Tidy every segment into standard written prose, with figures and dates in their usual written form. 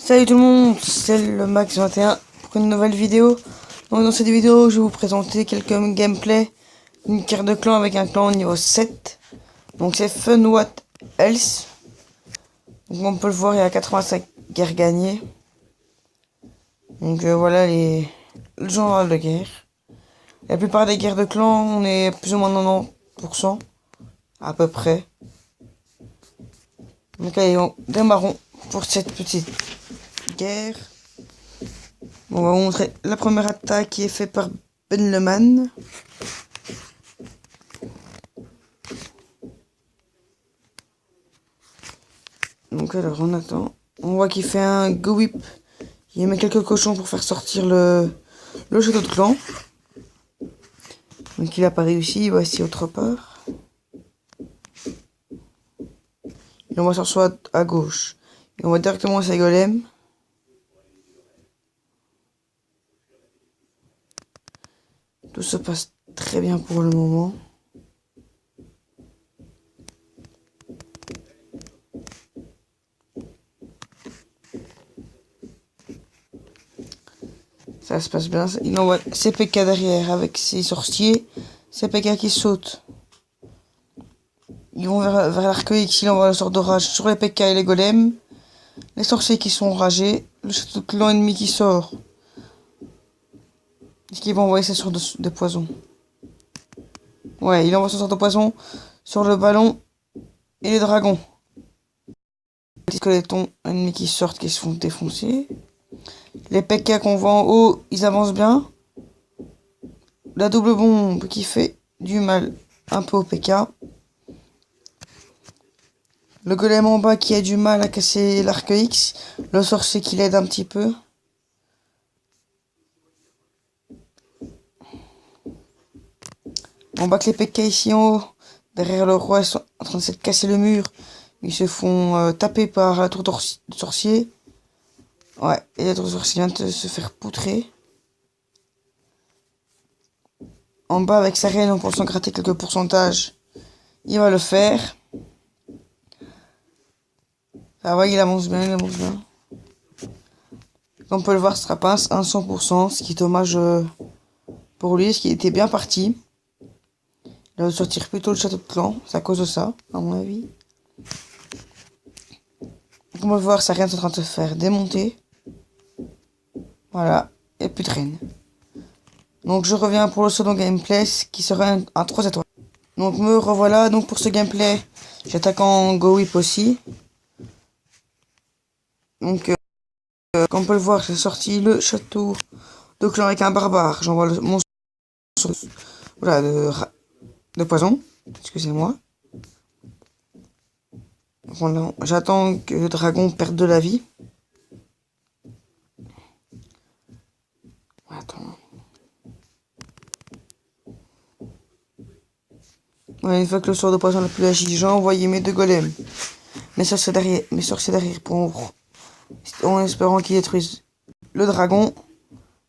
Salut tout le monde, c'est le Max21 pour une nouvelle vidéo. Donc dans cette vidéo, je vais vous présenter quelques gameplay d'une carte de clan avec un clan au niveau 7. Donc c'est Fun What Else. Donc on peut le voir, il y a 85 guerres gagnées. Donc voilà le genre de guerre. La plupart des guerres de clan, on est plus ou moins 90% à peu près. Donc allez, on démarrons pour cette petite guerre. Bon, on va vous montrer la première attaque qui est faite par Ben Leman. Donc alors on attend. On voit qu'il fait un go whip. Il met quelques cochons pour faire sortir le château de clan. Donc il a pas réussi, voici autre part. Et on va s'asseoir à gauche. Et on va directement à ses golems. Tout se passe très bien pour le moment. Ça se passe bien. Il envoie ses PK derrière avec ses sorciers. Ses PK qui sautent. Ils vont vers l'arcueil qui envoie le sort d'orage sur les PK et les golems. Les sorciers qui sont enragés. Le château de clan ennemi qui sort. Est-ce qu'il va envoyer ses sorts de poison? Ouais, il envoie son sort de poison sur le ballon et les dragons. Les squelettons ennemis qui sortent, qui se font défoncer. Les PK qu'on voit en haut, ils avancent bien. La double bombe qui fait du mal un peu au PK. Le golem en bas qui a du mal à casser l'arc X. Le sorcier qui l'aide un petit peu. On voit que les PK ici en haut, derrière le roi, ils sont en train de se casser le mur. Ils se font taper par la tour de sorcier. Ouais, et la tour de sorcier vient de se faire poutrer. En bas avec sa reine, on peut s'en gratter quelques pourcentages. Il va le faire. Ça va, il avance bien, il avance bien. Comme on peut le voir, ce sera pas un 100%, ce qui est dommage pour lui, parce qu'il était bien parti. Il va sortir plutôt le château de clan, c'est à cause de ça, à mon avis. Comme on peut le voir, sa reine est en train de se faire démonter. Voilà, et plus de reine. Donc je reviens pour le second gameplay, qui sera un 3 étoiles. Donc me revoilà, donc pour ce gameplay, j'attaque en go whip aussi. Donc comme on peut le voir, j'ai sorti le château de clan avec un barbare. J'envoie mon voilà, de poison. Excusez-moi. Voilà, j'attends que le dragon perde de la vie. Attends. Ouais, une fois que le sort de poison n'a plus agi, j'ai envoyé mes deux golems. Mes sorciers derrière en espérant qu'ils détruisent le dragon.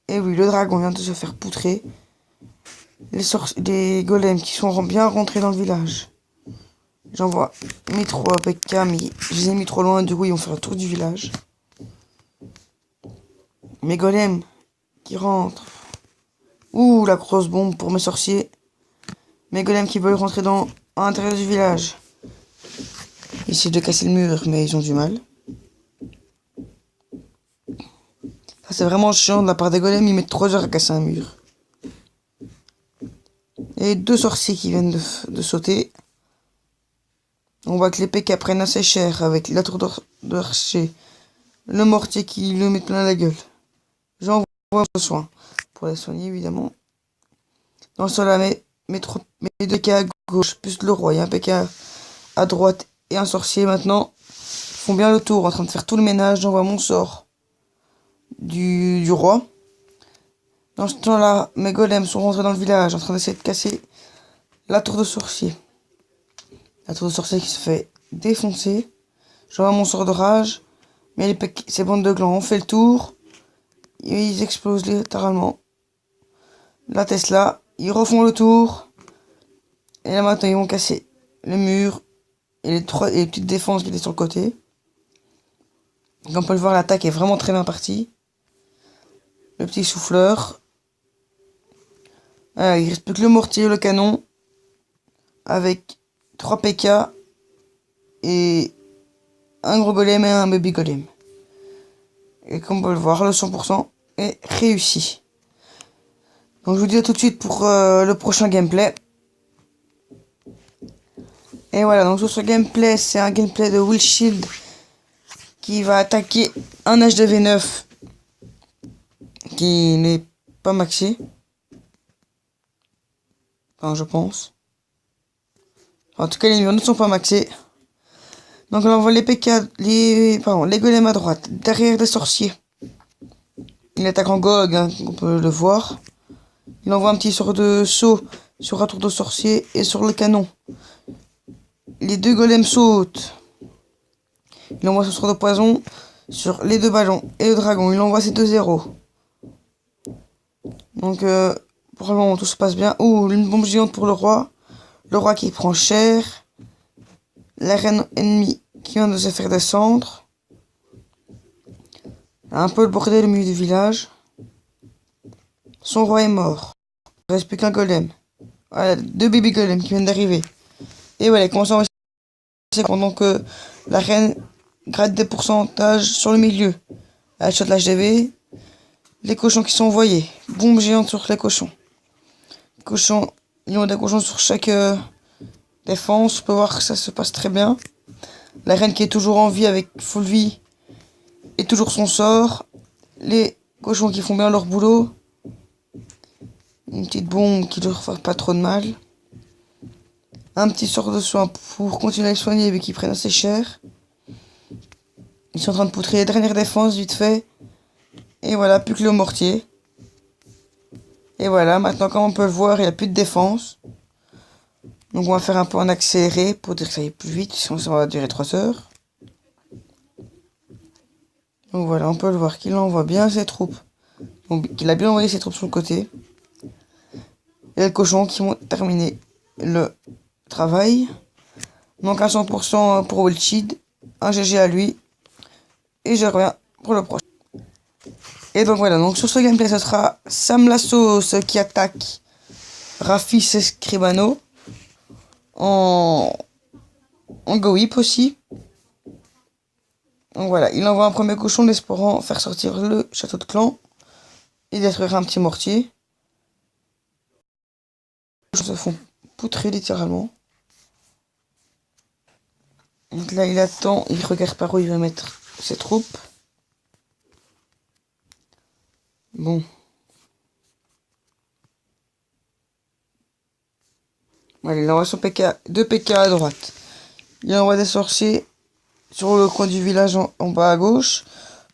Et oui, le dragon vient de se faire poutrer. Les golems qui sont bien rentrés dans le village. J'envoie mes 3 PK, mais je les ai mis trop loin, du coup ils vont faire le tour du village. Mes golems qui rentrent. Ouh, la grosse bombe pour mes sorciers. Mes golems qui veulent rentrer à l'intérieur du village. Ils essaient de casser le mur, mais ils ont du mal. Ça, c'est vraiment chiant de la part des golems, ils mettent 3 heures à casser un mur. Et 2 sorciers qui viennent de sauter. On voit que les PK prennent assez cher avec la tour d'archer. Le mortier qui le met plein la gueule. J'envoie ce soin. Pour les soigner, évidemment. Dans cela, mes 2 PK à gauche, plus le roi. Il y a un PK à droite et un sorcier maintenant. Font bien le tour, en train de faire tout le ménage. J'envoie mon sort du roi. Dans ce temps-là, mes golems sont rentrés dans le village, en train d'essayer de casser la tour de sorcier. La tour de sorcier qui se fait défoncer. J'envoie mon sort de rage. Mais ces bandes de clans ont fait le tour. Et ils explosent littéralement. La Tesla, ils refont le tour. Et là maintenant, ils vont casser le mur. Et les petites défenses qui étaient sur le côté. Comme on peut le voir, l'attaque est vraiment très bien partie. Le petit souffleur. Il reste plus que le mortier, le canon. Avec 3 PK. Et un gros golem et un baby golem. Et comme on peut le voir, le 100% est réussi. Donc je vous dis à tout de suite pour le prochain gameplay. Et voilà, donc sur ce gameplay, c'est un gameplay de Will Shield qui va attaquer un HDV9 qui n'est pas maxé. Enfin, je pense. En tout cas, les murs ne sont pas maxés. Donc on envoie les PK, les golems à droite, derrière des sorciers. Il attaque en GOG, hein, on peut le voir. Il envoie un petit sort de saut sur un tour de sorcier et sur le canon. Les 2 golems sautent. Il envoie son sort de poison sur les 2 ballons et le dragon. Il envoie ses 2 zéros. Donc pour le moment tout se passe bien. Ouh, une bombe géante pour le roi. Le roi qui prend cher. La reine ennemie qui vient de se faire descendre. Un peu le bordel au milieu du village. Son roi est mort. Il ne reste plus qu'un golem. Voilà, 2 baby golems qui viennent d'arriver. Et voilà, il commence à envoyer pendant que la reine gratte des pourcentages sur le milieu. Elle shot l'HDV. Les cochons qui sont envoyés. Bombe géante sur les cochons. Cochons, ils ont des cochons sur chaque défense. On peut voir que ça se passe très bien. La reine qui est toujours en vie avec full vie. Et toujours son sort. Les cochons qui font bien leur boulot. Une petite bombe qui ne leur fait pas trop de mal. Un petit sort de soin pour continuer à les soigner mais qui prennent assez cher. Ils sont en train de poutrer les dernières défenses vite fait. Et voilà, plus que le mortier. Et voilà, maintenant comme on peut le voir, il n'y a plus de défense. Donc on va faire un peu en accéléré pour dire que ça aille plus vite, sinon ça va durer 3 heures. Donc voilà, on peut le voir qu'il envoie bien ses troupes. Donc qu'il a bien envoyé ses troupes sur le côté. Et les cochons qui vont terminer le travail. Donc un 100% pour Will Shield, un GG à lui. Et je reviens pour le prochain. Et donc voilà, donc sur ce gameplay, ce sera Sam la sauce qui attaque Rafis et Scribano en go-whip aussi. Donc voilà, il envoie un premier cochon en espérant faire sortir le château de clan et détruire un petit mortier. Les cochons se font poutrer littéralement. Donc là, il attend, il regarde par où il va mettre ses troupes. Bon. Voilà, il envoie son PK, 2 PK à droite. Il envoie des sorciers sur le coin du village en bas à gauche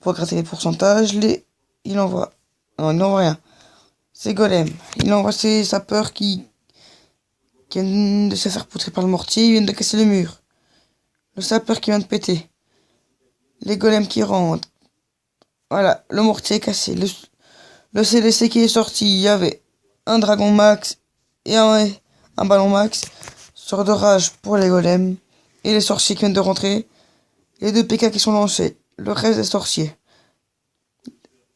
pour gratter les pourcentages. Il envoie. Non, il n'envoie rien. C'est golem. Il envoie ses sapeurs qui viennent de se faire poutrer par le mortier. Ils viennent de casser le mur. Le sapeur qui vient de péter. Les golems qui rentrent. Voilà, le mortier est cassé. Le CDC qui est sorti. Il y avait un dragon max et un ballon max. Sort de rage pour les golems. Et les sorciers qui viennent de rentrer. Les 2 PK qui sont lancés. Le reste des sorciers.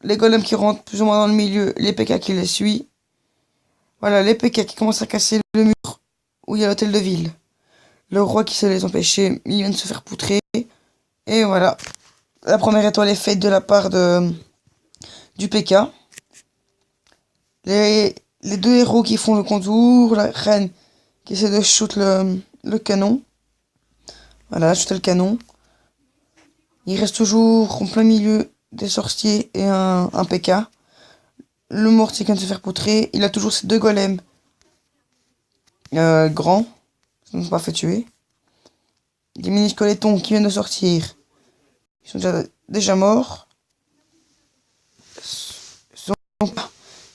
Les golems qui rentrent plus ou moins dans le milieu. Les PK qui les suivent. Voilà, les PK qui commencent à casser le mur où il y a l'hôtel de ville. Le roi qui se les empêchait. Il vient de se faire poutrer. Et voilà. La première étoile est faite de la part du PK. Les 2 héros qui font le contour. La reine qui essaie de shoot le canon. Voilà, shooter le canon. Il reste toujours en plein milieu des sorciers et un PK. Le mortier qui vient de se faire poutrer. Il a toujours ces 2 golems grands. Ils ne sont pas fait tuer. Des mini-squelettons qui viennent de sortir. Ils sont déjà morts.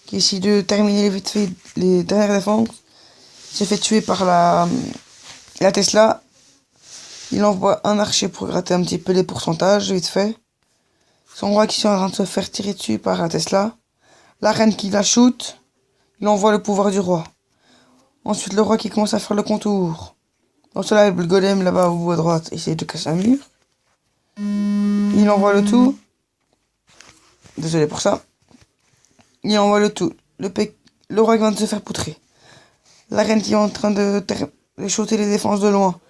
Qui essaie de terminer vite fait les dernières défenses. Il s'est fait tuer par la Tesla. Il envoie un archer pour gratter un petit peu les pourcentages, vite fait. Son roi qui est en train de se faire tirer dessus par la Tesla. La reine qui la shoot. Il envoie le pouvoir du roi. Ensuite, le roi qui commence à faire le contour. Dans cela, le golem là-bas au bout à droite essaie de casser un mur. Il envoie le tout. Désolé pour ça. Il envoie le tout. Le roi qui vient de se faire poutrer. La reine qui est en train de shooter les défenses de loin.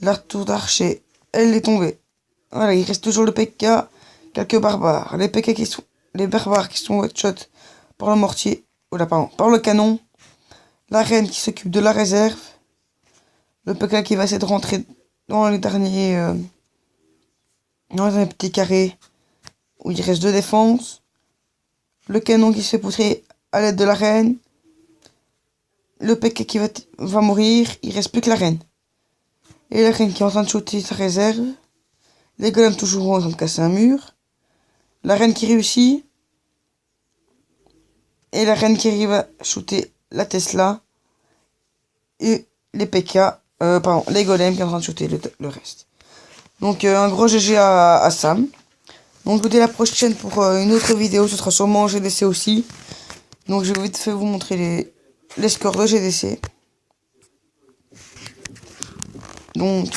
La tour d'archer. Elle est tombée. Voilà, il reste toujours le PK. Quelques barbares. Les barbares qui sont one-shot par le mortier. Oula, pardon. Par le canon. La reine qui s'occupe de la réserve. Le PK qui va essayer de rentrer dans les derniers petits carrés où il reste 2 défenses. Le canon qui se fait poutrer à l'aide de la reine. Le PK qui va mourir. Il reste plus que la reine. Et la reine qui est en train de shooter sa réserve. Les golems toujours en train de casser un mur. La reine qui réussit. Et la reine qui arrive à shooter la Tesla. Et les PK. Les golems qui sont en train de shooter le reste. Donc un gros GG à Sam. Donc je vous dis à la prochaine pour une autre vidéo. Ce sera sûrement en GDC aussi. Donc je vais vite fait vous montrer les scores de GDC. Donc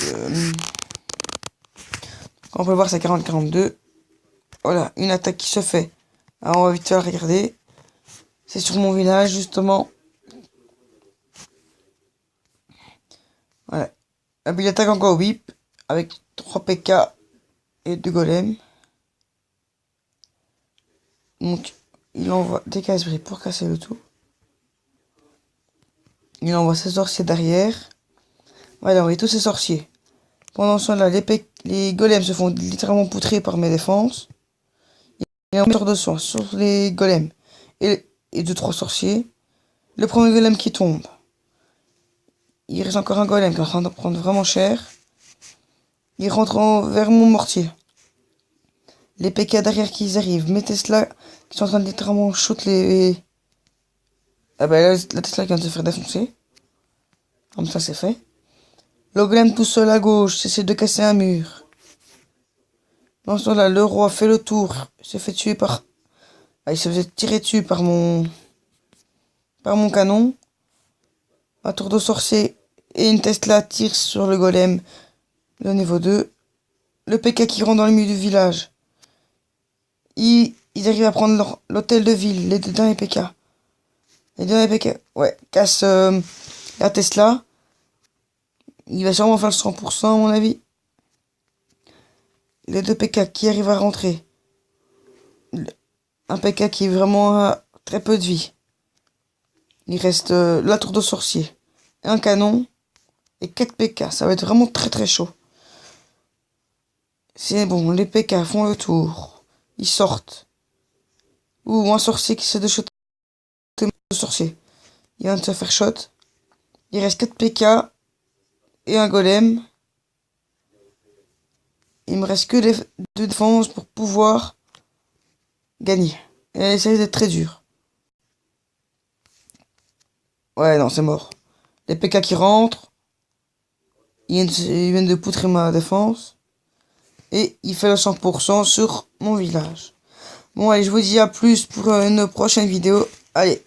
on peut voir c'est 40-42. Voilà, une attaque qui se fait. Alors on va vite faire regarder. C'est sur mon village justement. Voilà. Il attaque encore whip avec 3 PK et 2 golems. Donc il envoie des casse-bris pour casser le tout. Il envoie ses sorciers derrière. Voilà, il envoie tous ses sorciers. Pendant ce temps-là, les golems se font littéralement poutrer par mes défenses. Il envoie sur de soin sur les golems et 2-3 sorciers. Le premier golem qui tombe. Il reste encore un golem qui est en train de prendre vraiment cher. Il rentre vers mon mortier. Les PK derrière qui arrivent. Mes Tesla qui sont en train de littéralement shoot les... Ah bah la Tesla qui vient de se faire défoncer. Comme ça c'est fait. Le golem tout seul à gauche essaie de casser un mur. Dans ce temps-là, le roi fait le tour. Il se fait tuer par... il se faisait tirer dessus par mon canon. Un tour de sorcier et une Tesla tire sur le golem de niveau 2. Le PK qui rentre dans le milieu du village. Ils arrivent à prendre l'hôtel de ville, les 2 derniers PK. Les 2 derniers PK, ouais, casse la Tesla. Il va sûrement faire le 100% à mon avis. Les 2 PK qui arrivent à rentrer. Un PK qui est vraiment à très peu de vie. Il reste la tour de sorcier, un canon et 4 PK. Ça va être vraiment très très chaud. C'est bon, les PK font le tour. Ils sortent. Ou un sorcier qui essaie de shot le sorcier. Il vient de se faire shot. Il reste 4 PK et un golem. Il me reste que 2 défenses pour pouvoir gagner. Et ça risque d'être très dur. Ouais, non, c'est mort. Les PK qui rentrent. Ils viennent de poutrer ma défense. Et il fait le 100% sur mon village. Bon, allez, je vous dis à plus pour une prochaine vidéo. Allez.